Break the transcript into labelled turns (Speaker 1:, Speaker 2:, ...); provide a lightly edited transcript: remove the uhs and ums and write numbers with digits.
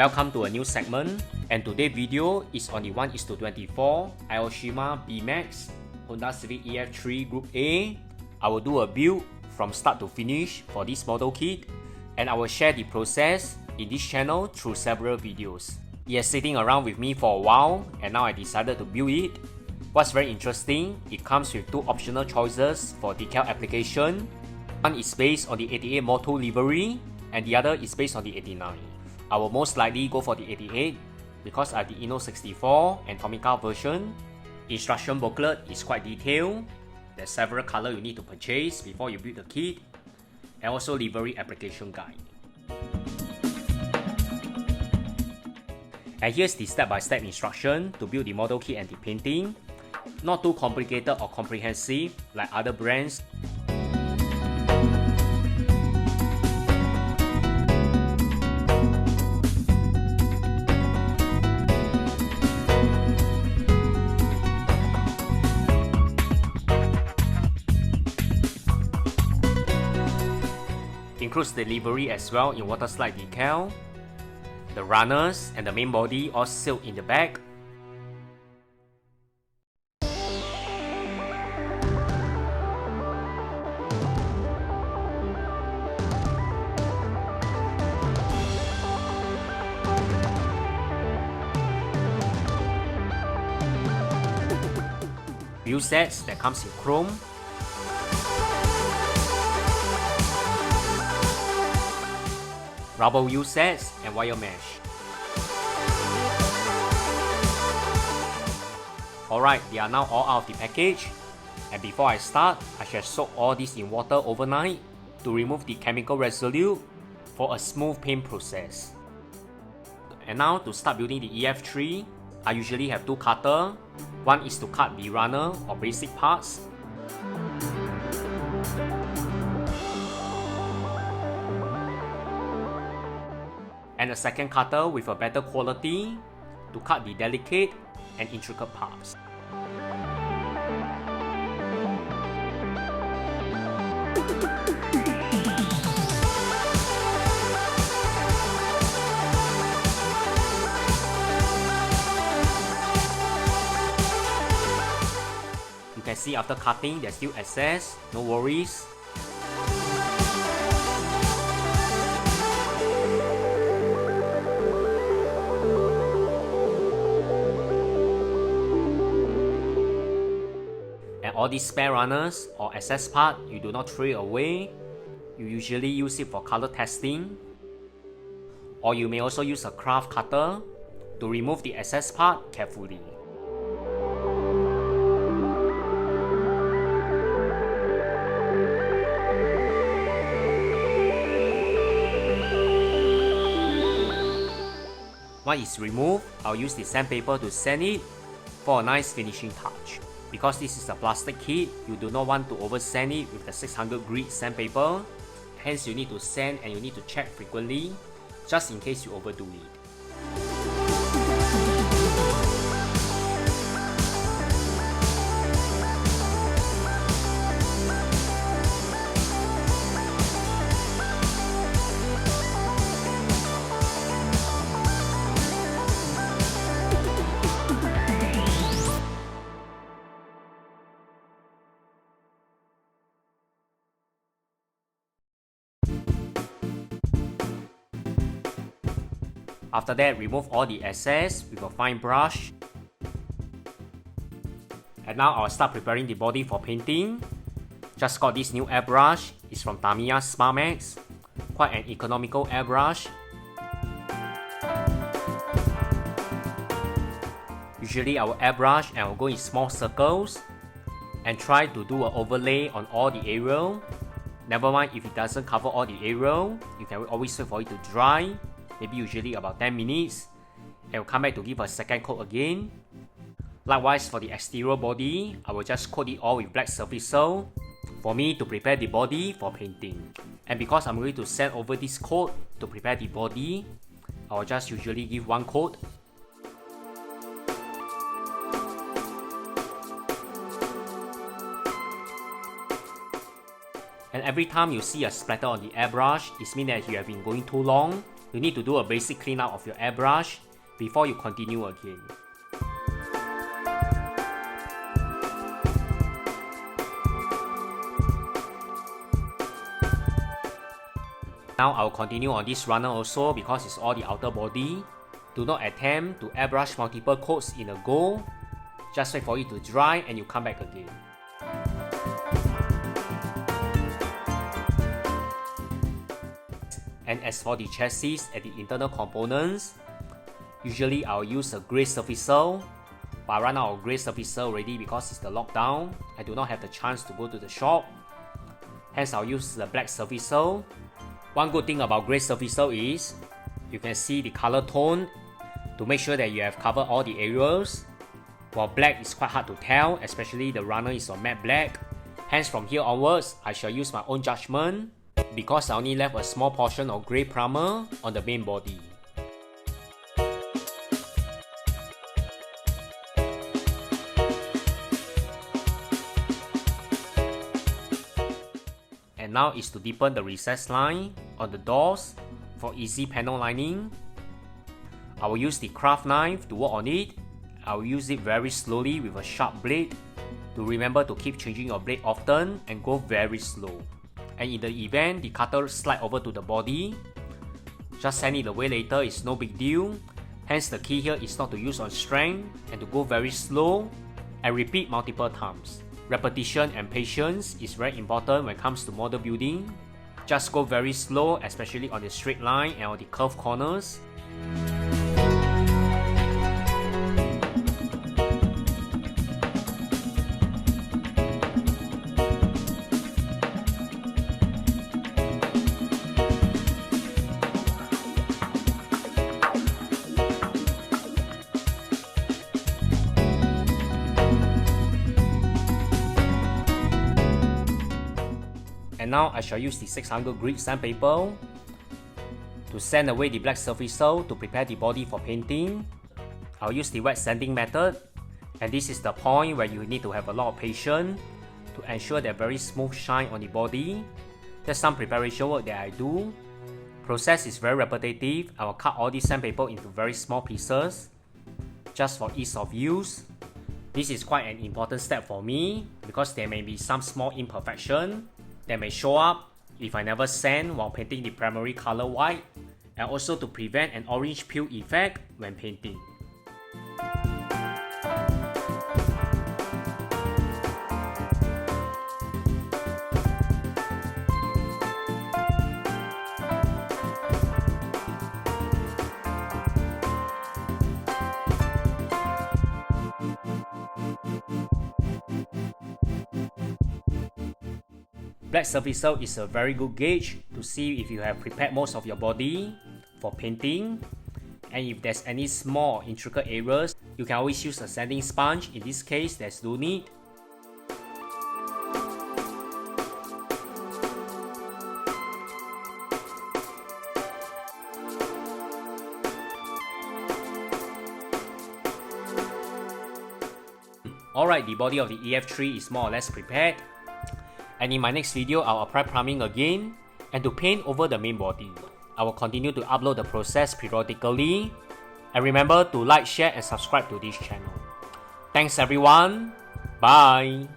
Speaker 1: Welcome to a new segment, and today's video is on the 1:24 Aoshoma Beemax Honda Civic EF3 Group A. I will do a build from start to finish for this model kit, and I will share the process in this channel through several videos. It is sitting around with me for a while, and now I decided to build it. What's very interesting, it comes with two optional choices for decal application. One is based on the 88 Motul livery, and the other is based on the 89. I will most likely go for the 88 because I have the Inno 64 and Tomica version. Instruction booklet is quite detailed. There's several colors you need to purchase before you build the kit, and also livery application guide. And here's the step-by-step instruction to build the model kit and the painting. Not too complicated or comprehensive like other brands. Includes the livery as well in water slide decal. The runners and the main body all sealed in the back. Wheel sets that comes in chrome. Rubber wheel sets and wire mesh. Alright, they are now all out of the package, and before I start, I shall soak all this in water overnight to remove the chemical residue for a smooth paint process. And now to start building the EF3, I usually have two cutters. One is to cut the runner or basic parts. And a second cutter with a better quality to cut the delicate and intricate parts. You can see after cutting there's still excess, no worries. All these spare runners or excess part, you do not throw it away. You usually use it for color testing. Or you may also use a craft cutter to remove the excess part carefully. Once it's removed, I'll use the sandpaper to sand it for a nice finishing touch. Because this is a plastic kit, you do not want to over sand it with the 600 grit sandpaper. Hence you need to sand and you need to check frequently, just in case you overdo it. After that, remove all the excess with a fine brush. And now I'll start preparing the body for painting. Just got this new airbrush. It's from Tamiya Smart Max. Quite an economical airbrush. Usually I will airbrush and I will go in small circles and try to do an overlay on all the area. Never mind if it doesn't cover all the area, you can always wait for it to dry. Maybe usually about 10 minutes, and will come back to give a second coat again. Likewise for the exterior body, I will just coat it all with black surfacer for me to prepare the body for painting. And because I'm going to sand over this coat to prepare the body, I will just usually give one coat. And every time you see a splatter on the airbrush, it means that you have been going too long you need to do a basic cleanup of your airbrush before you continue again. Now I will continue on this runner also because it's all the outer body. Do not attempt to airbrush multiple coats in a go. Just wait for it to dry and you come back again. And as for the chassis and the internal components, usually I'll use a grey surfacer, but I run out of grey surfacer already because it's the lockdown. I do not have the chance to go to the shop. Hence I'll use the black surfacer. One good thing about grey surfacer is you can see the color tone to make sure that you have covered all the areas. While black is quite hard to tell, especially the runner is on matte black. Hence from here onwards, I shall use my own judgment because I only left a small portion of grey primer on the main body. And now is to deepen the recess line on the doors for easy panel lining. I will use the craft knife to work on it. I will use it very slowly with a sharp blade. To remember to keep changing your blade often and go very slow. And in the event the cutter slide over to the body, just send it away later, it's no big deal. Hence the key here is not to use on strength and to go very slow and repeat multiple times. Repetition and patience is very important when it comes to model building. Just go very slow, especially on the straight line and on the curved corners. And now I shall use the 600 grit sandpaper to sand away the black surfacer to prepare the body for painting. I'll use the wet sanding method, and this is the point where you need to have a lot of patience to ensure that very smooth shine on the body. There's some preparation work that I do. Process is very repetitive. I will cut all the sandpaper into very small pieces just for ease of use. This is quite an important step for me because there may be some small imperfection that may show up if I never sand while painting the primary color white, and also to prevent an orange peel effect when painting. Black surfacer is a very good gauge to see if you have prepared most of your body for painting, and if there's any small intricate areas, you can always use a sanding sponge. In this case, there's no need. Alright, the body of the EF3 is more or less prepared. And in my next video, I'll apply priming again and to paint over the main body. I will continue to upload the process periodically. And remember to like, share and subscribe to this channel. Thanks everyone. Bye.